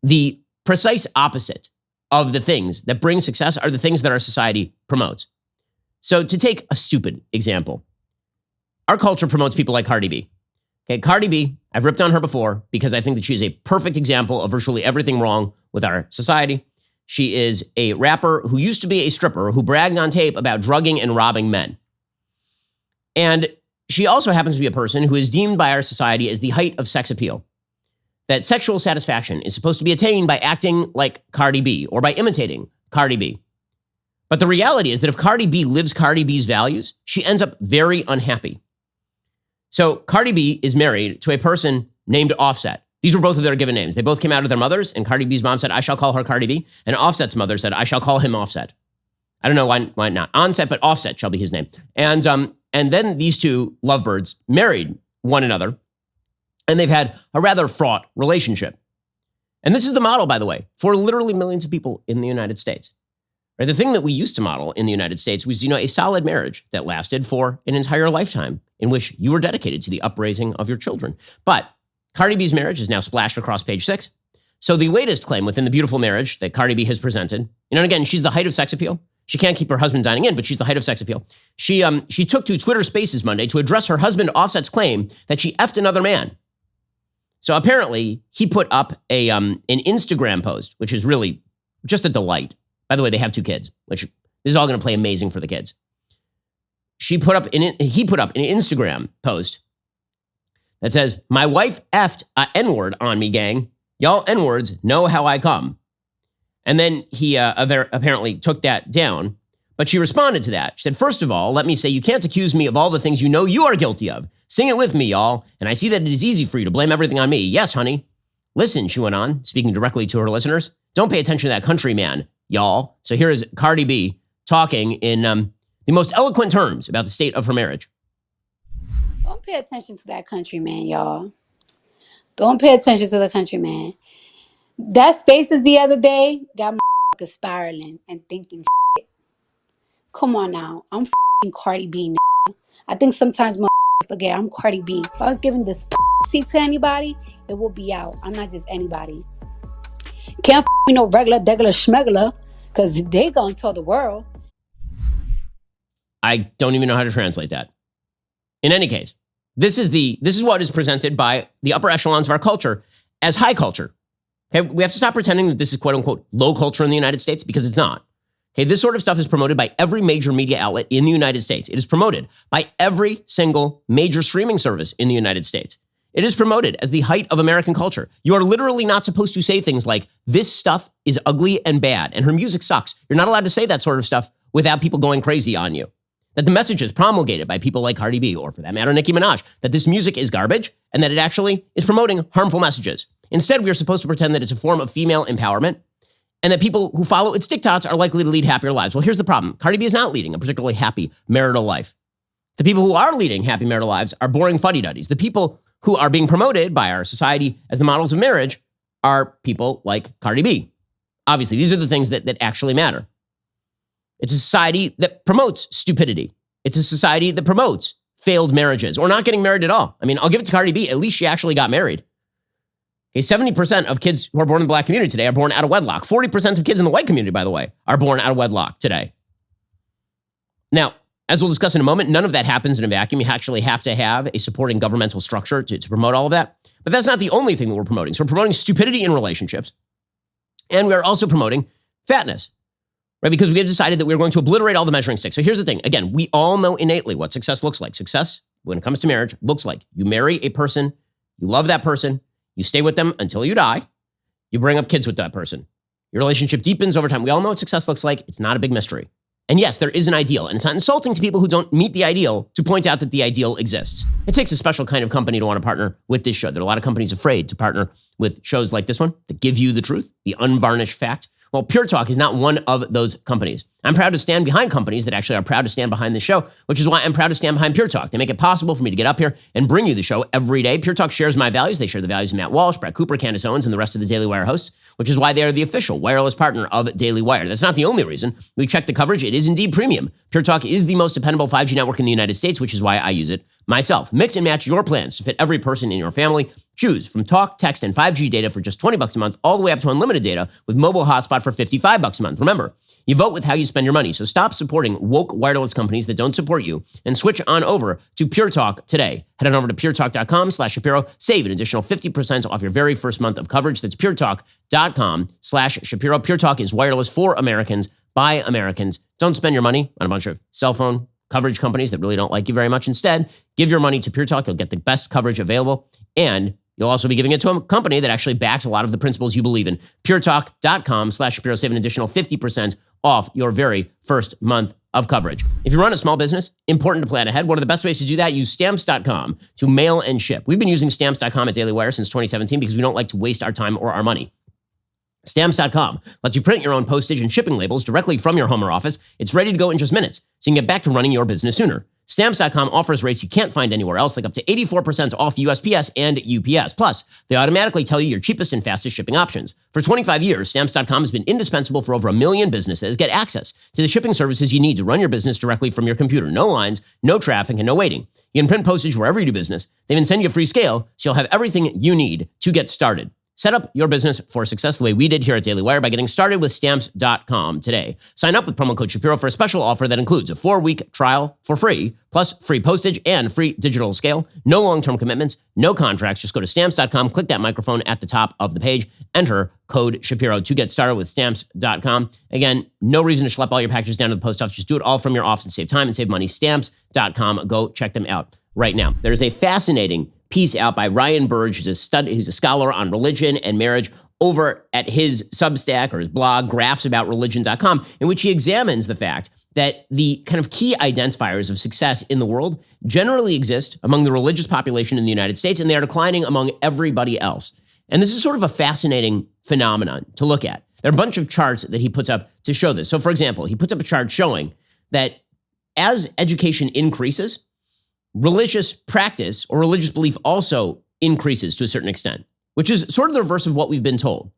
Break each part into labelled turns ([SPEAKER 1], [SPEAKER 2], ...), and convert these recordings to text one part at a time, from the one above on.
[SPEAKER 1] the precise opposite of the things that bring success are the things that our society promotes. So to take a stupid example, our culture promotes people like Cardi B. Okay, Cardi B, I've ripped on her before because I think that she's a perfect example of virtually everything wrong with our society. She is a rapper who used to be a stripper who bragged on tape about drugging and robbing men. And she also happens to be a person who is deemed by our society as the height of sex appeal. That sexual satisfaction is supposed to be attained by acting like Cardi B or by imitating Cardi B. But the reality is that if Cardi B lives Cardi B's values, she ends up very unhappy. So Cardi B is married to a person named Offset. These were both of their given names. They both came out of their mothers, and Cardi B's mom said, I shall call her Cardi B. And Offset's mother said, I shall call him Offset. I don't know why not Onset, but Offset shall be his name. And then these two lovebirds married one another, and they've had a rather fraught relationship. And this is the model, by the way, for literally millions of people in the United States. Right? The thing that we used to model in the United States was, a solid marriage that lasted for an entire lifetime in which you were dedicated to the upraising of your children. But Cardi B's marriage is now splashed across page 6. So the latest claim within the beautiful marriage that Cardi B has presented, and again, she's the height of sex appeal. She can't keep her husband dining in, but she's the height of sex appeal. She took to Twitter Spaces Monday to address her husband Offset's claim that she effed another man. So apparently he put up an Instagram post, which is really just a delight. By the way, they have 2 kids, which this is all going to play amazing for the kids. He put up an Instagram post that says, my wife effed a N-word on me, gang. Y'all N-words know how I come. And then he apparently took that down, but she responded to that. She said, first of all, let me say you can't accuse me of all the things you know you are guilty of. Sing it with me, y'all. And I see that it is easy for you to blame everything on me. Yes, honey. Listen, she went on, speaking directly to her listeners. Don't pay attention to that country man, y'all. So here is Cardi B talking in the most eloquent terms about the state of her marriage.
[SPEAKER 2] Don't pay attention to that country man, y'all. Don't pay attention to the country man. That Spaces the other day got my spiraling and thinking shit. Come on now. I'm Cardi B now. I think sometimes forget I'm Cardi B. If I was giving this to anybody, it will be out. I'm not just anybody. Can't me no regular, degular, schmegular, because they gonna tell the world.
[SPEAKER 1] I don't even know how to translate that. In any case, this is what is presented by the upper echelons of our culture as high culture. Okay, we have to stop pretending that this is quote unquote low culture in the United States because it's not. Okay, this sort of stuff is promoted by every major media outlet in the United States. It is promoted by every single major streaming service in the United States. It is promoted as the height of American culture. You are literally not supposed to say things like, this stuff is ugly and bad, and her music sucks. You're not allowed to say that sort of stuff without people going crazy on you. That the message is promulgated by people like Cardi B, or for that matter, Nicki Minaj, that this music is garbage and that it actually is promoting harmful messages. Instead, we are supposed to pretend that it's a form of female empowerment and that people who follow its diktats are likely to lead happier lives. Well, here's the problem. Cardi B is not leading a particularly happy marital life. The people who are leading happy marital lives are boring fuddy-duddies. The people who are being promoted by our society as the models of marriage are people like Cardi B. Obviously, these are the things that actually matter. It's a society that promotes stupidity. It's a society that promotes failed marriages or not getting married at all. I mean, I'll give it to Cardi B. At least she actually got married. Okay, 70% of kids who are born in the black community today are born out of wedlock. 40% of kids in the white community, by the way, are born out of wedlock today. Now, as we'll discuss in a moment, none of that happens in a vacuum. You actually have to have a supporting governmental structure to promote all of that. But that's not the only thing that we're promoting. So we're promoting stupidity in relationships. And we're also promoting fatness, right? Because we have decided that we're going to obliterate all the measuring sticks. So here's the thing. Again, we all know innately what success looks like. Success, when it comes to marriage, looks like you marry a person, you love that person, you stay with them until you die, you bring up kids with that person. Your relationship deepens over time. We all know what success looks like. It's not a big mystery. And yes, there is an ideal, and it's not insulting to people who don't meet the ideal to point out that the ideal exists. It takes a special kind of company to want to partner with this show. There are a lot of companies afraid to partner with shows like this one that give you the truth, the unvarnished fact. Well, Pure Talk is not one of those companies. I'm proud to stand behind companies that actually are proud to stand behind this show, which is why I'm proud to stand behind Pure Talk. They make it possible for me to get up here and bring you the show every day. Pure Talk shares my values. They share the values of Matt Walsh, Brett Cooper, Candace Owens, and the rest of the Daily Wire hosts, which is why they are the official wireless partner of Daily Wire. That's not the only reason. We check the coverage. It is indeed premium. Pure Talk is the most dependable 5G network in the United States, which is why I use it myself. Mix and match your plans to fit every person in your family. Choose from talk, text, and 5G data for just $20 a month, all the way up to unlimited data with mobile hotspot for $55 a month. Remember, you vote with how you spend your money, so stop supporting woke wireless companies that don't support you and switch on over to Pure Talk today. Head on over to puretalk.com/Shapiro. Save an additional 50% off your very first month of coverage. That's puretalk.com/Shapiro. Pure Talk is wireless for Americans by Americans. Don't spend your money on a bunch of cell phone coverage companies that really don't like you very much. Instead, give your money to Pure Talk. You'll get the best coverage available, and you'll also be giving it to a company that actually backs a lot of the principles you believe in. puretalk.com/Shapiro. Save an additional 50% off your very first month of coverage. If you run a small business, important to plan ahead. One of the best ways to do that, use Stamps.com to mail and ship. We've been using Stamps.com at Daily Wire since 2017 because we don't like to waste our time or our money. Stamps.com lets you print your own postage and shipping labels directly from your home or office. It's ready to go in just minutes, so you can get back to running your business sooner. Stamps.com offers rates you can't find anywhere else, like up to 84% off USPS and UPS. Plus, they automatically tell you your cheapest and fastest shipping options. For 25 years, Stamps.com has been indispensable for over 1 million businesses. Get access to the shipping services you need to run your business directly from your computer. No lines, no traffic, and no waiting. You can print postage wherever you do business. They even send you a free scale, so you'll have everything you need to get started. Set up your business for success the way we did here at Daily Wire by getting started with Stamps.com today. Sign up with promo code Shapiro for a special offer that includes a 4-week trial for free, plus free postage and free digital scale. No long-term commitments, no contracts. Just go to Stamps.com, click that microphone at the top of the page, enter code Shapiro to get started with Stamps.com. Again, no reason to schlep all your packages down to the post office. Just do it all from your office and save time and save money. Stamps.com. Go check them out right now. There's a fascinating piece out by Ryan Burge, who's a scholar on religion and marriage, over at his Substack or his blog, grapheaboutreligion.com, in which he examines the fact that the kind of key identifiers of success in the world generally exist among the religious population in the United States, and they are declining among everybody else. And this is sort of a fascinating phenomenon to look at. There are a bunch of charts that he puts up to show this. So, for example, he puts up a chart showing that as education increases, religious practice or religious belief also increases to a certain extent, which is sort of the reverse of what we've been told.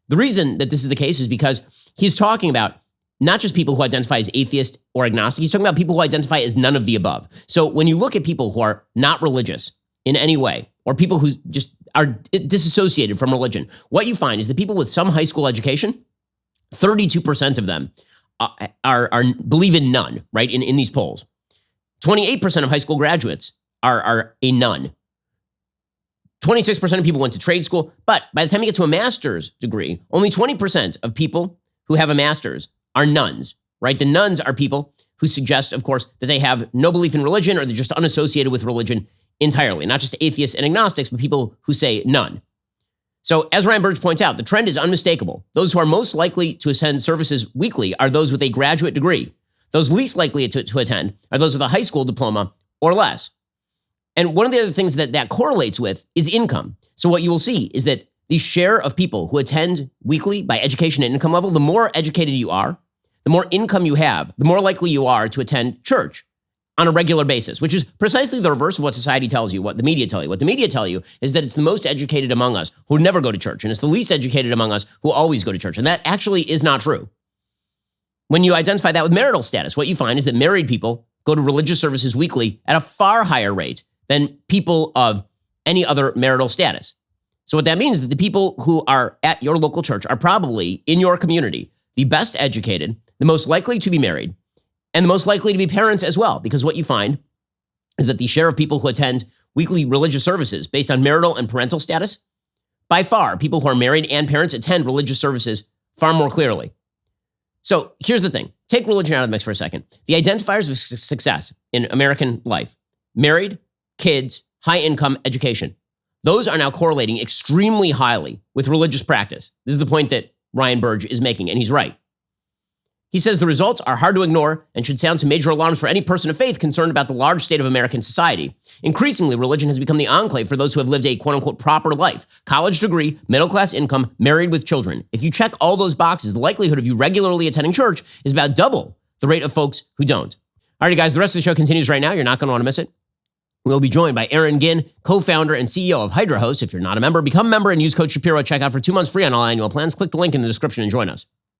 [SPEAKER 1] The reason that this is the case is because he's talking about not just people who identify as atheist or agnostic, he's talking about people who identify as none of the above. So when you look at people who are not religious in any way, or people who just are disassociated from religion, what you find is that people with some high school education, 32% of them believe in none, right, in these polls. 28% of high school graduates are a none. 26% of people went to trade school, but by the time you get to a master's degree, only 20% of people who have a master's are nuns, right? The nuns are people who suggest, of course, that they have no belief in religion or they're just unassociated with religion entirely. Not just atheists and agnostics, but people who say none. So as Ryan Burge points out, the trend is unmistakable. Those who are most likely to attend services weekly are those with a graduate degree. Those least likely to attend are those with a high school diploma or less. And one of the other things that correlates with is income. So what you will see is that the share of people who attend weekly by education and income level, the more educated you are, the more income you have, the more likely you are to attend church on a regular basis, which is precisely the reverse of what society tells you, what the media tell you. What the media tell you is that it's the most educated among us who never go to church, and it's the least educated among us who always go to church. And that actually is not true. When you identify that with marital status, what you find is that married people go to religious services weekly at a far higher rate than people of any other marital status. So what that means is that the people who are at your local church are probably, in your community, the best educated, the most likely to be married, and the most likely to be parents as well. Because what you find is that the share of people who attend weekly religious services based on marital and parental status, by far, people who are married and parents attend religious services far more clearly. So here's the thing. Take religion out of the mix for a second. The identifiers of success in American life: married, kids, high income, education. Those are now correlating extremely highly with religious practice. This is the point that Ryan Burge is making, and he's right. He says the results are hard to ignore and should sound some major alarms for any person of faith concerned about the large state of American society. Increasingly, religion has become the enclave for those who have lived a quote-unquote proper life: college degree, middle-class income, married with children. If you check all those boxes, the likelihood of you regularly attending church is about double the rate of folks who don't. All right, guys, the rest of the show continues right now. You're not going to want to miss it. We'll be joined by Aaron Ginn, co-founder and CEO of Hydra Host. If you're not a member, become a member and use code Shapiro at checkout for 2 months free on all annual plans. Click the link in the description and join us.